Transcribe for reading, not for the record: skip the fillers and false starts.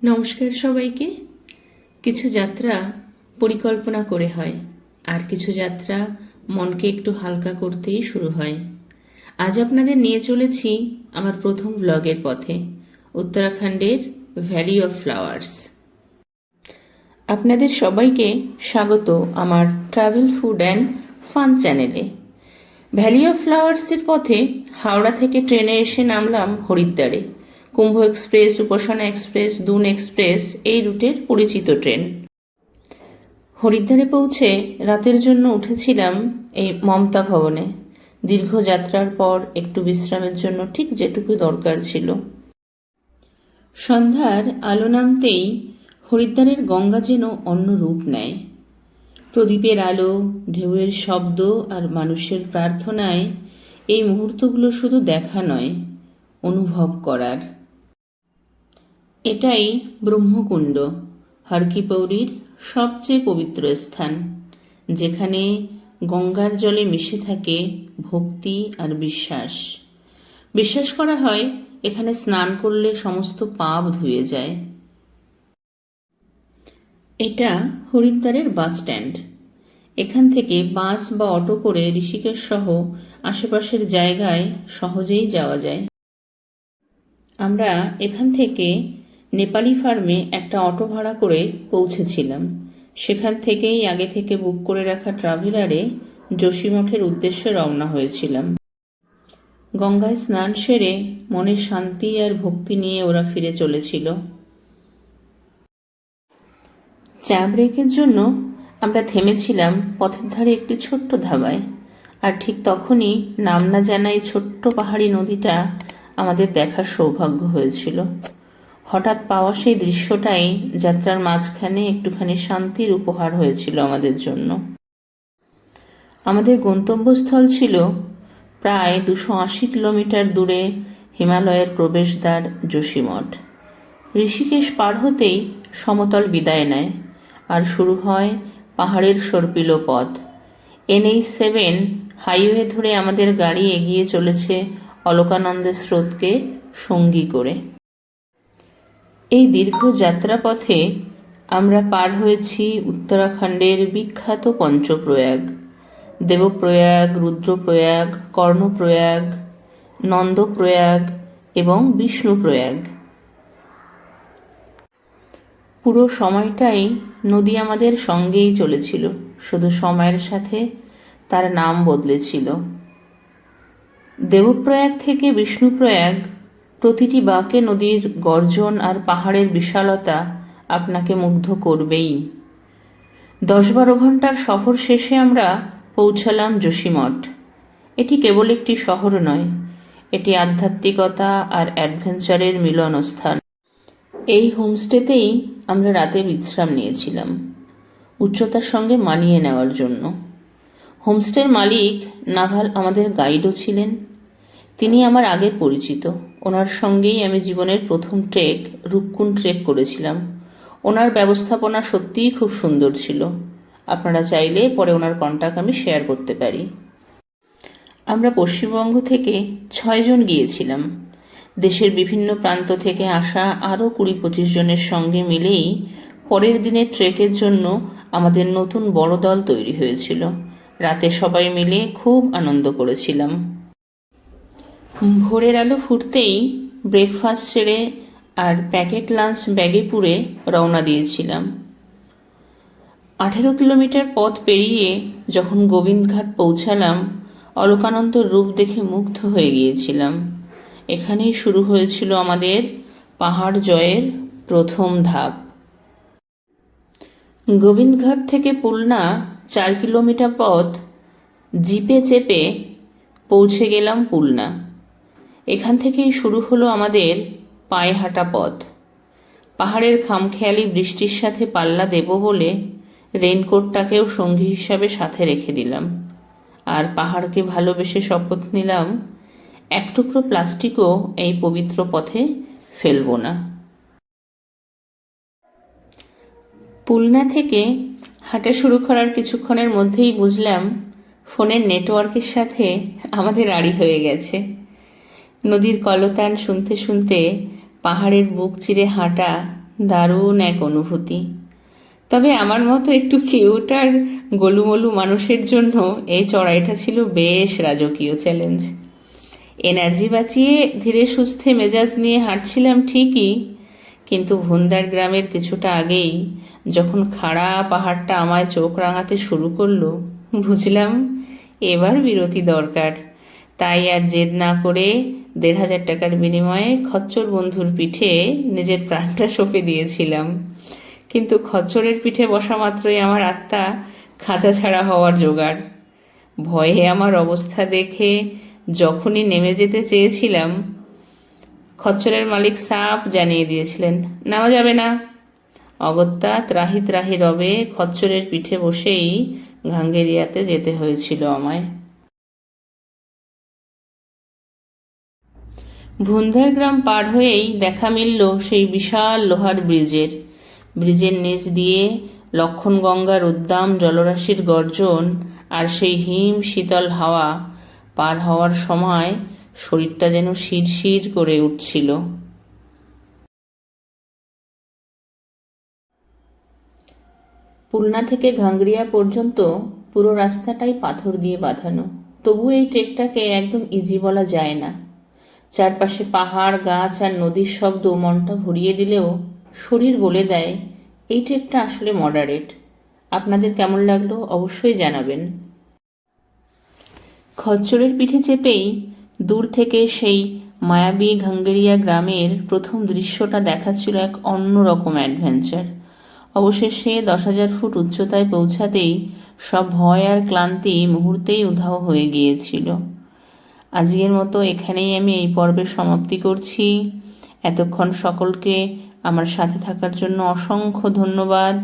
নমস্কার সবাইকে। কিছু যাত্রা পরিকল্পনা করে হয়, আর কিছু যাত্রা মনকে একটু হালকা করতেই শুরু হয়। আজ আপনাদের নিয়ে চলেছি আমার প্রথম ব্লগের পথে, উত্তরাখণ্ডের ভ্যালি অফ ফ্লাওয়ার্স। আপনাদের সবাইকে স্বাগত আমার ট্রাভেল ফুড অ্যান্ড ফান চ্যানেলে। ভ্যালি অফ ফ্লাওয়ার্সের পথে হাওড়া থেকে ট্রেনে এসে নামলাম হরিদ্বারে। কুম্ভ এক্সপ্রেস, উপাসনা এক্সপ্রেস, দুন এক্সপ্রেস এই রুটের পরিচিত ট্রেন। হরিদ্বারে পৌঁছে রাতের জন্য উঠেছিলাম এই মমতা ভবনে। দীর্ঘ যাত্রার পর একটু বিশ্রামের জন্য ঠিক যেটুকু দরকার ছিল। সন্ধ্যার আলো নামতেই হরিদ্বারের গঙ্গা যেন অন্য রূপ নেয়। প্রদীপের আলো, ঢেউয়ের শব্দ আর মানুষের প্রার্থনায় এই মুহূর্তগুলো শুধু দেখা নয়, অনুভব করার। এটাই ব্রহ্মকুণ্ড, হর কি পৌরীর সবচেয়ে পবিত্র স্থান, যেখানে গঙ্গার জলে মিশে থাকে ভক্তি আর বিশ্বাস। বিশ্বাস করা হয় এখানে স্নান করলে সমস্ত পাপ ধুয়ে যায়। এটা হরিদ্বারের বাস স্ট্যান্ড। এখান থেকে বাস বা অটো করে ঋষিকেশ সহ আশেপাশের জায়গায় সহজেই যাওয়া যায়। আমরা এখান থেকে নেপালি ফার্মে একটা অটো ভাড়া করে পৌঁছেছিলাম। সেখান থেকেই আগে থেকে বুক করে রাখা ট্রাভেলারে যোশীমঠের উদ্দেশ্যে রওনা হয়েছিলাম। গঙ্গায় স্নান সেরে মনের শান্তি আর ভক্তি নিয়ে ওরা ফিরে চলেছিল। চা ব্রেকের জন্য আমরা থেমেছিলাম পথের ধারে একটি ছোট্ট ধাবায়, আর ঠিক তখনই নাম না জানা এই ছোট্ট পাহাড়ি নদীটা আমাদের দেখার সৌভাগ্য হয়েছিল। হঠাৎ পাওয়া সেই দৃশ্যটাই যাত্রার মাঝখানে একটুখানি শান্তির উপহার হয়েছিল আমাদের জন্য। আমাদের গন্তব্যস্থল ছিল প্রায় 280 কিলোমিটার দূরে হিমালয়ের প্রবেশদ্বার যোশীমঠ। ঋষিকেশ পার হতেই সমতল বিদায় নেয়, আর শুরু হয় পাহাড়ের সর্পিলো পথ। NH7 হাইওয়ে ধরে আমাদের গাড়ি এগিয়ে চলেছে অলকানন্দের স্রোতকে সঙ্গী করে। এই দীর্ঘ যাত্রাপথে আমরা পার হয়েছি উত্তরাখণ্ডের বিখ্যাত পঞ্চপ্রয়াগ: দেবপ্রয়াগ, রুদ্রপ্রয়াগ, কর্ণপ্রয়াগ, নন্দপ্রয়াগ এবং বিষ্ণুপ্রয়াগ। পুরো সময়টাই নদী আমাদের সঙ্গেই চলেছিল, শুধু সময়ের সাথে তার নাম বদলেছিল। দেবপ্রয়াগ থেকে বিষ্ণুপ্রয়াগ প্রতিটি বাঁকে নদীর গর্জন আর পাহাড়ের বিশালতা আপনাকে মুগ্ধ করবেই। 10-12 ঘন্টার সফর শেষে আমরা পৌঁছালাম যোশীমঠ। এটি কেবল একটি শহর নয়, এটি আধ্যাত্মিকতা আর অ্যাডভেঞ্চারের মিলনস্থান। এই হোমস্টেতেই আমরা রাতে বিশ্রাম নিয়েছিলাম, উচ্চতার সঙ্গে মানিয়ে নেওয়ার জন্য। হোমস্টের মালিক নাভাল আমাদের গাইডও ছিলেন। তিনি আমার আগের পরিচিত। ওনার সঙ্গেই আমি জীবনের প্রথম ট্রেক রূপকুণ্ড ট্রেক করেছিলাম। ওনার ব্যবস্থাপনা সত্যিই খুব সুন্দর ছিল। আপনারা চাইলে পরে ওনার কন্ট্যাক্ট আমি শেয়ার করতে পারি। আমরা পশ্চিমবঙ্গ থেকে 6 জন গিয়েছিলাম। দেশের বিভিন্ন প্রান্ত থেকে আসা আরও 20-25 জনের সঙ্গে মিলেই পরের দিনের ট্রেকের জন্য আমাদের নতুন বড় দল তৈরি হয়েছিল। রাতে সবাই মিলে খুব আনন্দ করেছিলাম। ভোরের আলো ফুটতেই ব্রেকফাস্ট সেরে আর প্যাকেট লাঞ্চ ব্যাগে পুরে রওনা দিয়েছিলাম। 18 কিলোমিটার পথ পেরিয়ে যখন গোবিন্দঘাট পৌঁছালাম, অলকানন্দর রূপ দেখে মুগ্ধ হয়ে গিয়েছিলাম। এখানেই শুরু হয়েছিল আমাদের পাহাড় জয়ের প্রথম ধাপ। গোবিন্দঘাট থেকে পুলনা 4 কিলোমিটার পথ জিপে চেপে পৌঁছে গেলাম পুলনা। এখান থেকেই শুরু হলো আমাদের পায়ে হাঁটা পথ। পাহাড়ের খামখেয়ালি বৃষ্টির সাথে পাল্লা দেব বলে রেইনকোটটাকেও সঙ্গী হিসাবে সাথে রেখে দিলাম, আর পাহাড়কে ভালোবেসে শপথ নিলাম এক টুকরো প্লাস্টিকও এই পবিত্র পথে ফেলব না। পুলনা থেকে হাঁটা শুরু করার কিছুক্ষণের মধ্যেই বুঝলাম ফোনের নেটওয়ার্কের সাথে আমাদের আড়ি হয়ে গেছে। নদীর কলতান শুনতে শুনতে পাহাড়ের বুক চিরে হাঁটা দারুণ এক অনুভূতি। তবে আমার মতো একটু কিউট আর গোলুমলু মানুষের জন্য এই চড়াইটা ছিল বেশ রাজকীয় চ্যালেঞ্জ। এনার্জি বাঁচিয়ে ধীরে সুস্থে মেজাজ নিয়ে হাঁটছিলাম ঠিকই, কিন্তু ভুন্দার গ্রামের কিছুটা আগেই যখন খাড়া পাহাড়টা আমায় চোখ রাঙাতে শুরু করলো, বুঝলাম এবার বিরতি দরকার। তাই আর জেদ না করে ১,৫০০ টাকার বিনিময়ে খচ্চর বন্ধুর পিঠে নিজের প্রাণটা সঁপে দিয়েছিলাম। কিন্তু খচ্চরের পিঠে বসা মাত্রই আমার আত্মা খাঁচা ছাড়া হওয়ার জোগাড়। ভয়ে আমার অবস্থা দেখে যখনই নেমে যেতে চেয়েছিলাম, খচ্চরের মালিক সাপ জানিয়ে দিয়েছিলেন, নেওয়া যাবে না। অগত্যা ত্রাহি ত্রাহি রবে খচ্চরের পিঠে বসেই ঘাঙ্গেরিয়াতে যেতে হয়েছিল আমায়। ভুন্দার গ্রাম পার হয়েই দেখা মিলল সেই বিশাল লোহার ব্রিজের। ব্রিজের নিচ দিয়ে লক্ষণগঙ্গার উদ্দাম জলরাশির গর্জন আর সেই হিম শীতল হাওয়া পার হওয়ার সময় শরীরটা যেন শিরশির করে উঠছিল। পুলনা থেকে ঘাঙ্গড়িয়া পর্যন্ত পুরো রাস্তাটাই পাথর দিয়ে বাঁধানো, তবু এই ট্রেকটাকে একদম ইজি বলা যায় না। চারপাশে পাহাড়, গাছ আর নদীর শব্দ মনটা ভরিয়ে দিলেও শরীর বলে দেয় এই ট্রেকটা আসলে মডারেট। আপনাদের কেমন লাগলো অবশ্যই জানাবেন। খচ্চরের পিঠে চেপেই দূর থেকে সেই মায়াবী ঘাঙ্গেরিয়া গ্রামের প্রথম দৃশ্যটা দেখাচ্ছিল এক অন্যরকম অ্যাডভেঞ্চার। অবশেষে ১০,০০০ ফুট উচ্চতায় পৌঁছাতেই সব ভয় আর ক্লান্তি মুহূর্তেই উধাও হয়ে গিয়েছিল। আজকের মতো এখানেই আমি এই পর্বের সমাপ্তি করছি। এতক্ষণ সকলকে আমার সাথে থাকার জন্য অসংখ্য ধন্যবাদ।